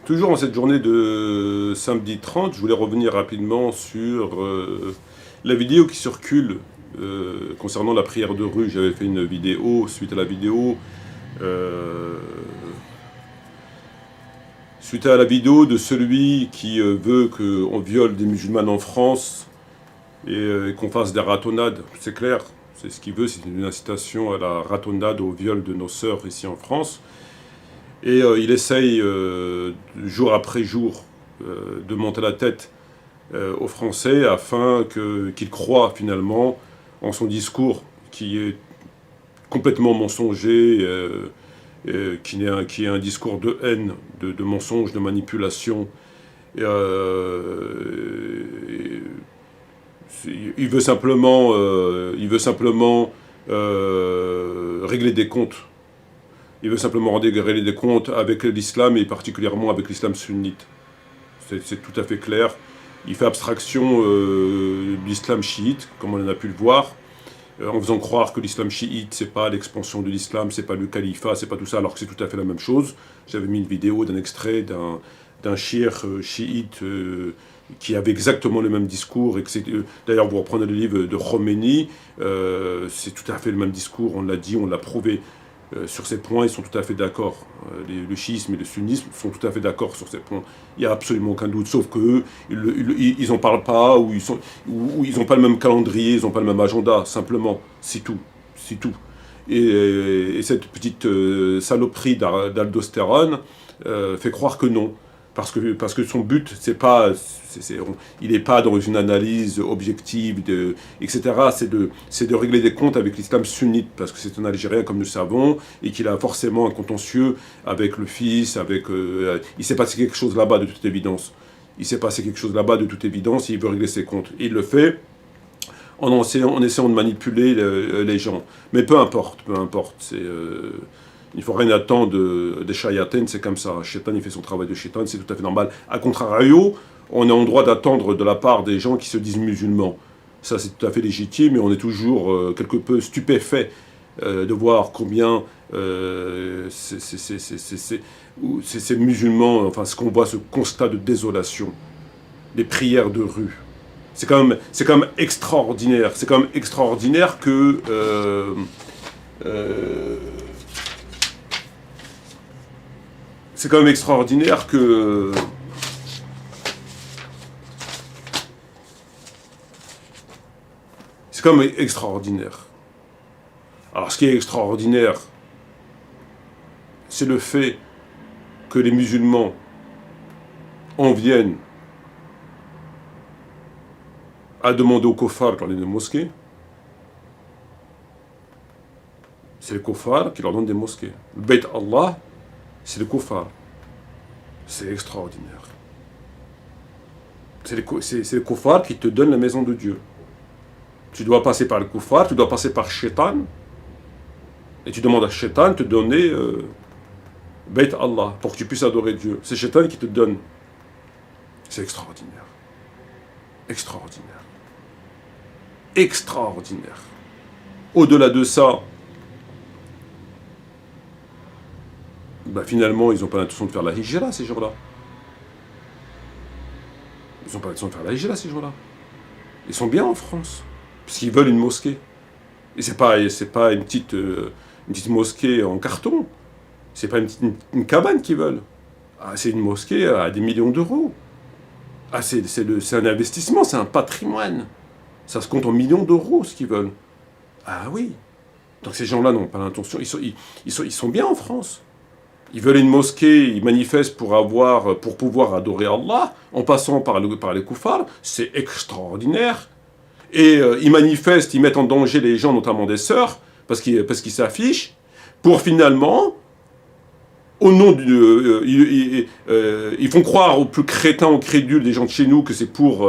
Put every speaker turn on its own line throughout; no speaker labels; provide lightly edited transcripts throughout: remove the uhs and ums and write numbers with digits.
Toujours en cette journée de samedi 30, je voulais revenir rapidement sur la vidéo qui circule concernant la prière de rue. J'avais fait une vidéo suite à la vidéo euh, de celui qui veut qu'on viole des musulmanes en France et qu'on fasse des ratonnades. C'est clair, c'est ce qu'il veut, c'est une incitation à la ratonnade, au viol de nos sœurs ici en France. Et il essaye, jour après jour, de monter la tête aux Français afin qu'ils croient finalement en son discours qui est complètement mensonger, qui est un discours de haine, de mensonge, de manipulation. Et, il veut simplement régler des comptes. Il veut simplement régler des comptes avec l'islam et particulièrement avec l'islam sunnite. C'est tout à fait clair. Il fait abstraction de l'islam chiite, comme on a pu le voir, en faisant croire que l'islam chiite, c'est pas l'expansion de l'islam, c'est pas le califat, c'est pas tout ça, alors que c'est tout à fait la même chose. J'avais mis une vidéo d'un extrait d'un cheikh chiite qui avait exactement le même discours. D'ailleurs, vous reprenez le livre de Khomeini, c'est tout à fait le même discours, on l'a dit, on l'a prouvé. Sur ces points, ils sont tout à fait d'accord. Le chiisme et le sunnisme sont tout à fait d'accord sur ces points. Il n'y a absolument aucun doute, sauf qu'eux, ils n'en parlent pas, ou ils n'ont pas le même calendrier, ils n'ont pas le même agenda, simplement. C'est tout. C'est tout. Et cette petite saloperie d'aldostérone fait croire que non. Parce que son but, c'est pas, il n'est pas dans une analyse objective, etc. C'est de régler des comptes avec l'islam sunnite, parce que c'est un Algérien, comme nous le savons, et qu'il a forcément un contentieux avec le fils, il s'est passé quelque chose là-bas, de toute évidence. Il s'est passé quelque chose là-bas, de toute évidence, et il veut régler ses comptes. Et il le fait en essayant de manipuler les gens. Mais peu importe, il ne faut rien attendre des chayatines, c'est comme ça. Shaitan, il fait son travail de shaitan, c'est tout à fait normal. A contrario, on est en droit d'attendre de la part des gens qui se disent musulmans. Ça, c'est tout à fait légitime, et on est toujours quelque peu stupéfait de voir combien ces musulmans, enfin, ce qu'on voit, ce constat de désolation, des prières de rue. C'est quand même extraordinaire. C'est quand même extraordinaire que... c'est quand même extraordinaire que... C'est quand même extraordinaire. Alors, ce qui est extraordinaire, c'est le fait que les musulmans en viennent à demander aux kofars dans les mosquées. C'est les kofars qui leur donnent des mosquées. Le Beit Allah, c'est le kofar. C'est extraordinaire. C'est le kofar qui te donne la maison de Dieu. Tu dois passer par le kofar, tu dois passer par Shaitan, et tu demandes à Shaitan de te donner Beit Allah, pour que tu puisses adorer Dieu. C'est Shaitan qui te donne. C'est extraordinaire. Extraordinaire. Extraordinaire. Au-delà de ça, finalement, ils n'ont pas l'intention de faire la hijra, ces gens-là. Ils n'ont pas l'intention de faire la hijra, ces gens-là. Ils sont bien en France, parce qu'ils veulent une mosquée. Et c'est pas une petite mosquée en carton. C'est pas une cabane qu'ils veulent. Ah, c'est une mosquée à des millions d'euros. Ah, c'est un investissement, c'est un patrimoine. Ça se compte en millions d'euros, ce qu'ils veulent. Ah oui. Donc ces gens-là n'ont pas l'intention. Ils sont bien en France. Ils veulent une mosquée, ils manifestent pour pouvoir adorer Allah, en passant par les koufars. C'est extraordinaire. Et ils manifestent, ils mettent en danger les gens, notamment des sœurs, parce qu'ils s'affichent, pour finalement, au nom ils font croire aux plus crétins, aux crédules des gens de chez nous que c'est pour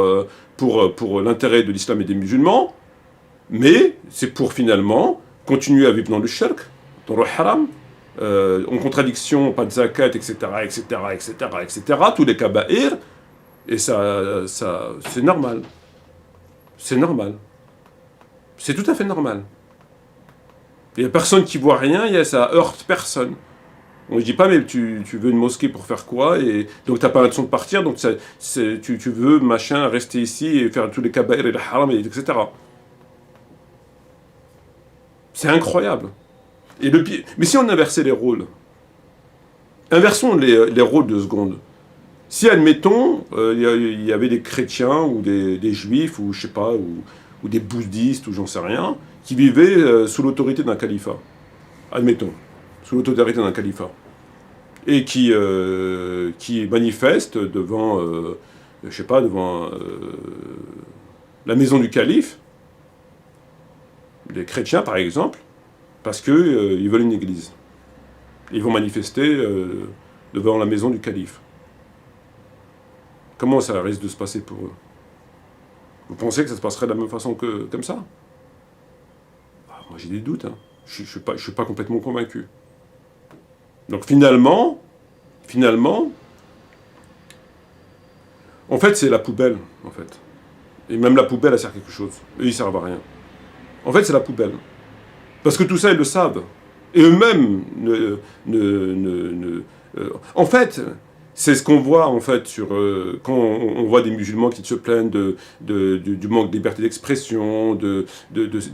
l'intérêt de l'islam et des musulmans, mais c'est pour finalement continuer à vivre dans le shirk, dans le haram, en contradiction, pas de zakat, etc., etc., etc., etc., tous les kaba'ir, et ça c'est normal. C'est normal. C'est tout à fait normal. Il n'y a personne qui voit rien, ça heurte personne. On ne dit pas, mais tu veux une mosquée pour faire quoi? Et donc tu n'as pas l'intention de partir, donc tu veux, machin, rester ici et faire tous les kabaïr et les haram, etc. C'est incroyable. Mais si on inversait les rôles, inversons les rôles 2 secondes. Si, admettons, il y avait des chrétiens ou des juifs, ou je sais pas, ou des bouddhistes, ou j'en sais rien, qui vivaient sous l'autorité d'un califat, admettons, sous l'autorité d'un califat, et qui manifestent devant, je sais pas, devant la maison du calife, des chrétiens par exemple, parce qu'ils veulent une église. Ils vont manifester devant la maison du calife. Comment ça risque de se passer pour eux? Vous pensez que ça se passerait de la même façon que comme ça? Moi j'ai des doutes, hein. Je ne suis pas complètement convaincu. Donc finalement, en fait c'est la poubelle, en fait. Et même la poubelle elle sert à quelque chose. Eux ils servent à rien. En fait c'est la poubelle. Parce que tout ça ils le savent. Et eux-mêmes en fait, c'est ce qu'on voit en fait quand on voit des musulmans qui se plaignent du manque de liberté d'expression, de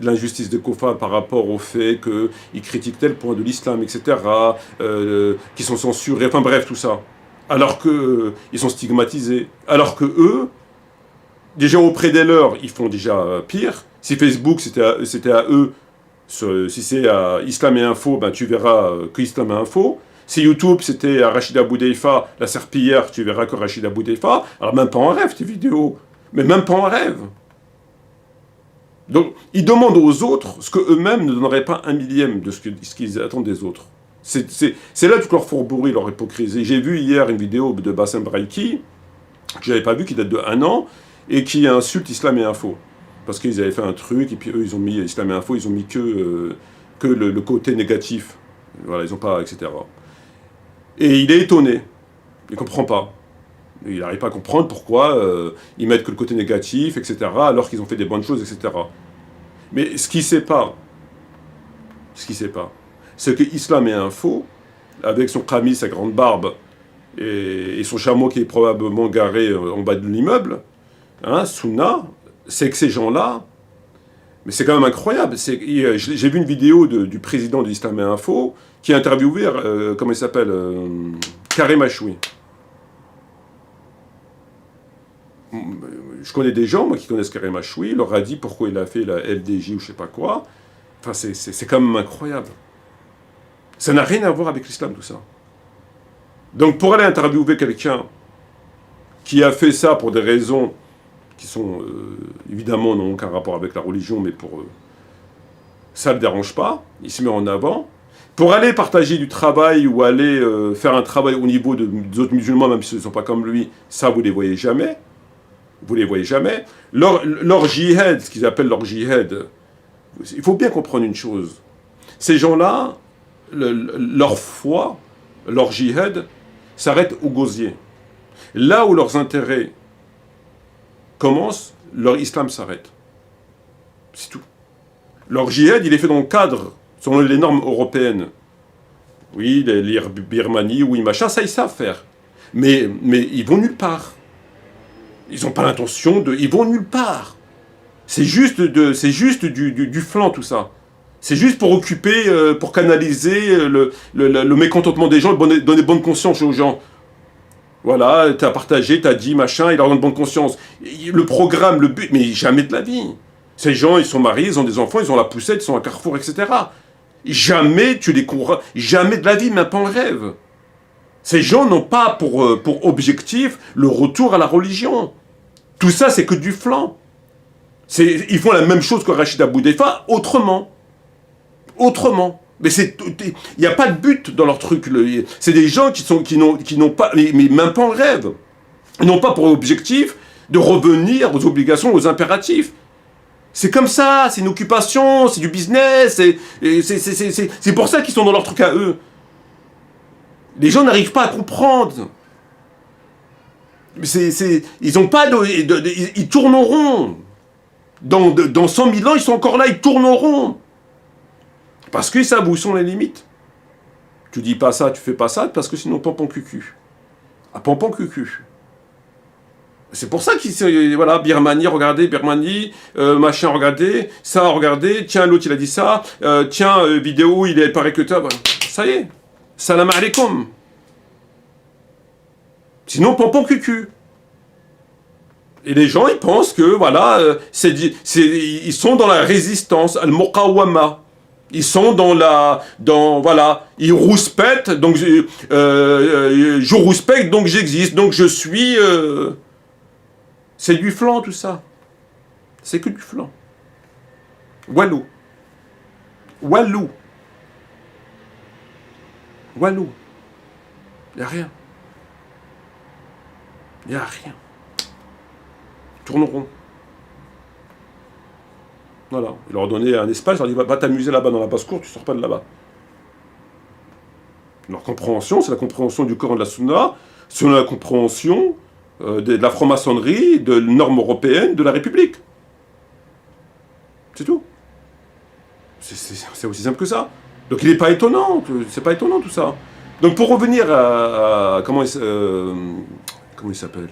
l'injustice de Kofa par rapport au fait qu'ils critiquent tel point de l'islam, etc., qui sont censurés, enfin bref, tout ça. Alors qu'ils sont stigmatisés. Alors que eux, déjà auprès des leurs, ils font déjà pire. Si Facebook c'était à eux, si c'est à Islam et Info, ben tu verras que Islam et Info. Si YouTube c'était à Rachida Boudeifa, la serpillière, tu verras que Rachida Boudeifa. Alors même pas en rêve tes vidéos, mais même pas en rêve. Donc ils demandent aux autres ce qu'eux-mêmes ne donneraient pas 1/1000 de ce qu'ils attendent des autres. C'est là toute leur fourberie, leur hypocrisie. J'ai vu hier une vidéo de Bassem Braiki, que j'avais pas vu, qui date de 1 an, et qui insulte Islam et Info. Parce qu'ils avaient fait un truc, et puis eux, ils ont mis Islam et Info, ils ont mis que le côté négatif. Voilà, ils n'ont pas, etc. Et il est étonné. Il ne comprend pas. Il n'arrive pas à comprendre pourquoi ils mettent que le côté négatif, etc., alors qu'ils ont fait des bonnes choses, etc. Mais ce qu'il ne sait pas, c'est que Islam et Info, avec son khamis, sa grande barbe, et son chameau qui est probablement garé en bas de l'immeuble, hein, Sunna, c'est que ces gens-là, mais c'est quand même incroyable. J'ai vu une vidéo du président d'Islam et Info qui a interviewé, comment il s'appelle, Karim Achoui. Je connais des gens, moi, qui connaissent Karim Achoui, il leur a dit pourquoi il a fait la LDJ ou je sais pas quoi. Enfin, c'est quand même incroyable. Ça n'a rien à voir avec l'islam, tout ça. Donc, pour aller interviewer quelqu'un qui a fait ça pour des raisons qui sont, évidemment, n'ont aucun rapport avec la religion, mais pour eux, ça ne le dérange pas, il se met en avant. Pour aller partager du travail ou aller faire un travail au niveau des autres musulmans, même si ce ne sont pas comme lui, ça, vous ne les voyez jamais. Vous ne les voyez jamais. Leur jihad, ce qu'ils appellent leur jihad, il faut bien comprendre une chose. Ces gens-là, leur foi, leur jihad, s'arrête au gosier. Là où leurs intérêts commencent, leur islam s'arrête. C'est tout. Leur jihad, il est fait dans le cadre, selon les normes européennes. Oui, les Birmanie, oui, machin, ça ils savent faire. Mais ils vont nulle part. Ils n'ont pas l'intention de... Ils vont nulle part. C'est juste du flanc, tout ça. C'est juste pour occuper, pour canaliser le mécontentement des gens, donner bonne conscience aux gens. Voilà, t'as partagé, t'as dit, machin, il leur donne bonne conscience. Le programme, le but, mais jamais de la vie. Ces gens, ils sont mariés, ils ont des enfants, ils ont la poussette, ils sont à Carrefour, etc. Jamais tu les courras, jamais de la vie, même pas en rêve. Ces gens n'ont pas pour objectif le retour à la religion. Tout ça, c'est que du flanc. Ils font la même chose que Rachida Boudeifa, autrement. Autrement. Mais il n'y a pas de but dans leur truc. C'est des gens qui n'ont pas, mais même pas en rêve. Ils n'ont pas pour objectif de revenir aux obligations, aux impératifs. C'est comme ça, c'est une occupation, c'est du business, c'est pour ça qu'ils sont dans leur truc à eux. Les gens n'arrivent pas à comprendre. Ils ont pas ils tourneront. Dans 100 000 ans, ils sont encore là, ils tourneront. Parce qu'ils savent où sont les limites. Tu dis pas ça, tu fais pas ça, parce que sinon, pompon cucu. Ah, pompon cucu. C'est pour ça qu'il voilà, Birmanie, regardez, Birmanie, machin, regardez, ça, regardez, tiens, l'autre il a dit ça, tiens, vidéo, il est pareil que toi, voilà. Ça y est, salam alaikum. Sinon, pompon cucu. Et les gens, ils pensent que, voilà, ils sont dans la résistance, al-muqawama. Ils sont voilà, ils rouspètent, donc je rouspecte, donc j'existe, donc je suis... C'est du flan, tout ça. C'est que du flan. Walou. Walou. Walou. Il n'y a rien. Il n'y a rien. Tourne rond. Voilà. Il leur a donné un espace, il leur dit va t'amuser là-bas dans la basse-cour, tu ne sors pas de là-bas. Leur compréhension, c'est la compréhension du Coran de la Sunna, c'est la compréhension de la franc-maçonnerie, de normes européennes, de la République. C'est tout. C'est aussi simple que ça. Donc il n'est pas étonnant, c'est pas étonnant tout ça. Donc pour revenir à comment il s'appelle?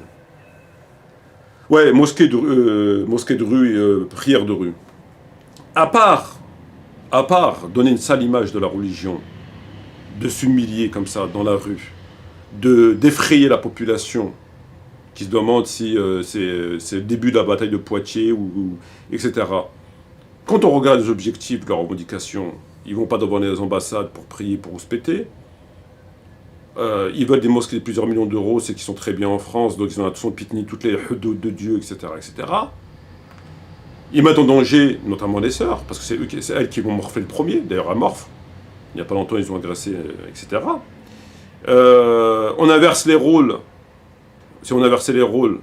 Ouais, mosquée de rue, prière de rue. À part donner une sale image de la religion, de s'humilier comme ça dans la rue, d'effrayer la population, qui se demande si c'est le début de la bataille de Poitiers, etc. Quand on regarde les objectifs de leurs revendications, ils ne vont pas devant les ambassades pour prier, pour rouspéter. Ils veulent des mosquées de plusieurs millions d'euros, c'est qu'ils sont très bien en France, donc ils ont l'impression de pique-niquer toutes les hudoud de Dieu, etc., etc. Ils mettent en danger notamment les sœurs, parce que c'est elles qui vont morfler le premier, d'ailleurs à Morph. Il n'y a pas longtemps, ils ont agressé, etc. On inverse les rôles. Si on inversait les rôles,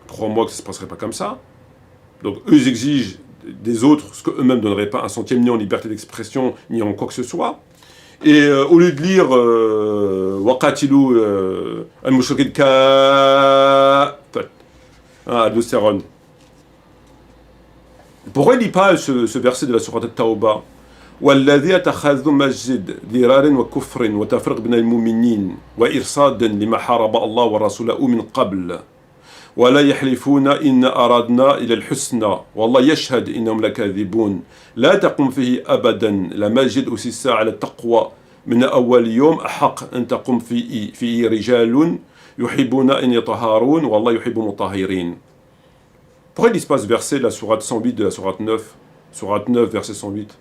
crois-moi que ça ne se passerait pas comme ça. Donc eux, ils exigent des autres ce qu'eux-mêmes ne donneraient pas un centième, ni en liberté d'expression, ni en quoi que ce soit. Et au lieu de lire Waqatilu al-Mushrikin Kaffat, al-Dostéron, pourquoi il ne lit pas ce verset de la sourate At-Tawbah? والذي اتخذوا مسجد ضرار وكفر وتفرق بين المؤمنين وإرصادا لما حارب الله ورسوله من قبل ولا يحلفون إن أرادنا إلى الحسنى والله يشهد إنهم لكاذبون لا تقم فيه أبدا لمسجد أسس على التقوى من أول يوم أحق أن تقم فيه رجال يحبون أن يطهرون والله يحب المطهرين. Pourquoi il se passe verset de la sourate 108 de la sourate 9, sourate 9 verset 108?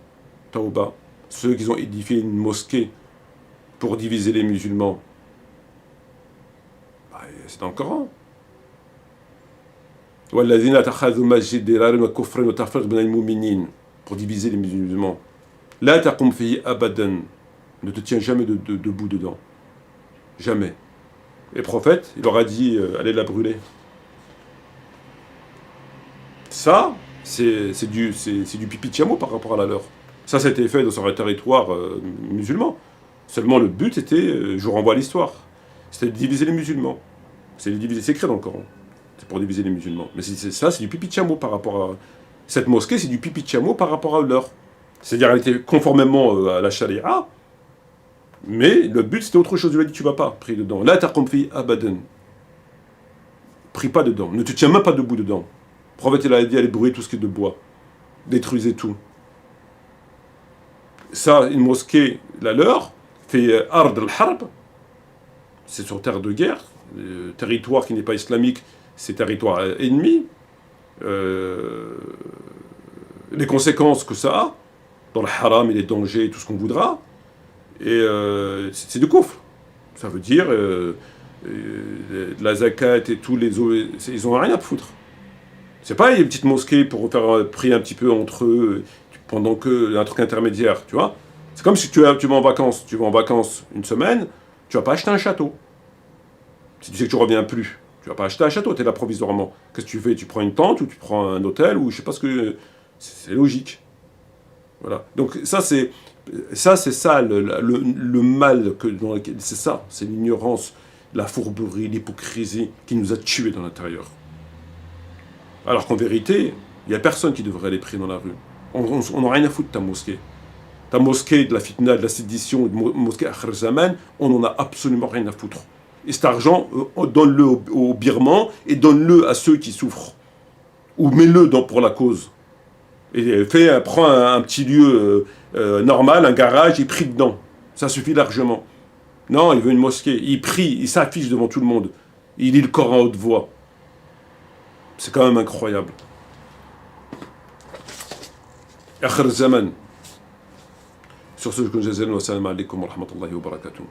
Tauba, ceux qui ont édifié une mosquée pour diviser les musulmans. Bah, c'est dans le Coran. Pour diviser les musulmans. La taqum fihi abadan. Ne te tiens jamais debout dedans. Jamais. Et le prophète, il leur a dit allez la brûler. Ça, c'est du pipi de chameau par rapport à la leur. Ça a été fait dans un territoire musulman. Seulement le but était, je vous renvoie à l'histoire, c'était de diviser les musulmans. C'est écrit dans le Coran. C'est pour diviser les musulmans. Mais ça, c'est du pipi de chameau par rapport à... Cette mosquée, c'est du pipi de chameau par rapport à leur. C'est-à-dire, elle était conformément à la charia, mais le but, c'était autre chose. Il lui a dit, tu vas pas prier dedans. La taqum fi abadan. Prie pas dedans. Ne te tiens même pas debout dedans. Le prophète, il a dit, allez brûler tout ce qui est de bois. Détruisez tout. Ça, une mosquée, la leur, fait Ard al-Harb, c'est sur terre de guerre, territoire qui n'est pas islamique, c'est territoire ennemi. Les conséquences que ça a, dans le haram et les dangers, tout ce qu'on voudra, et c'est du kufr. Ça veut dire, la zakat et tous les autres, ils n'ont rien à foutre. C'est pas une petite mosquée pour faire prier un petit peu entre eux, pendant un truc intermédiaire, tu vois. C'est comme si tu vas en vacances une semaine, tu vas pas acheter un château. Si tu sais que tu reviens plus, tu vas pas acheter un château, tu es là provisoirement. Qu'est-ce que tu fais? Tu prends une tente, ou tu prends un hôtel, ou je sais pas ce que... C'est logique. Voilà. Donc ça, c'est ça, le mal, c'est ça, c'est l'ignorance, la fourberie, l'hypocrisie qui nous a tués dans l'intérieur. Alors qu'en vérité, il n'y a personne qui devrait aller prier dans la rue. On n'a rien à foutre de ta mosquée. Ta mosquée de la fitna, de la sédition, de mosquée Akhir Zaman, on n'en a absolument rien à foutre. Et cet argent, donne-le aux Birmans et donne-le à ceux qui souffrent. Ou mets-le pour la cause. Et prends un petit lieu normal, un garage, et prie dedans. Ça suffit largement. Non, il veut une mosquée. Il prie, il s'affiche devant tout le monde. Il lit le Coran à haute voix. C'est quand même incroyable. Akhir Zaman. Sur ce, je vous dis, wa salam alaikum wa rahmatullahi wa barakatuh.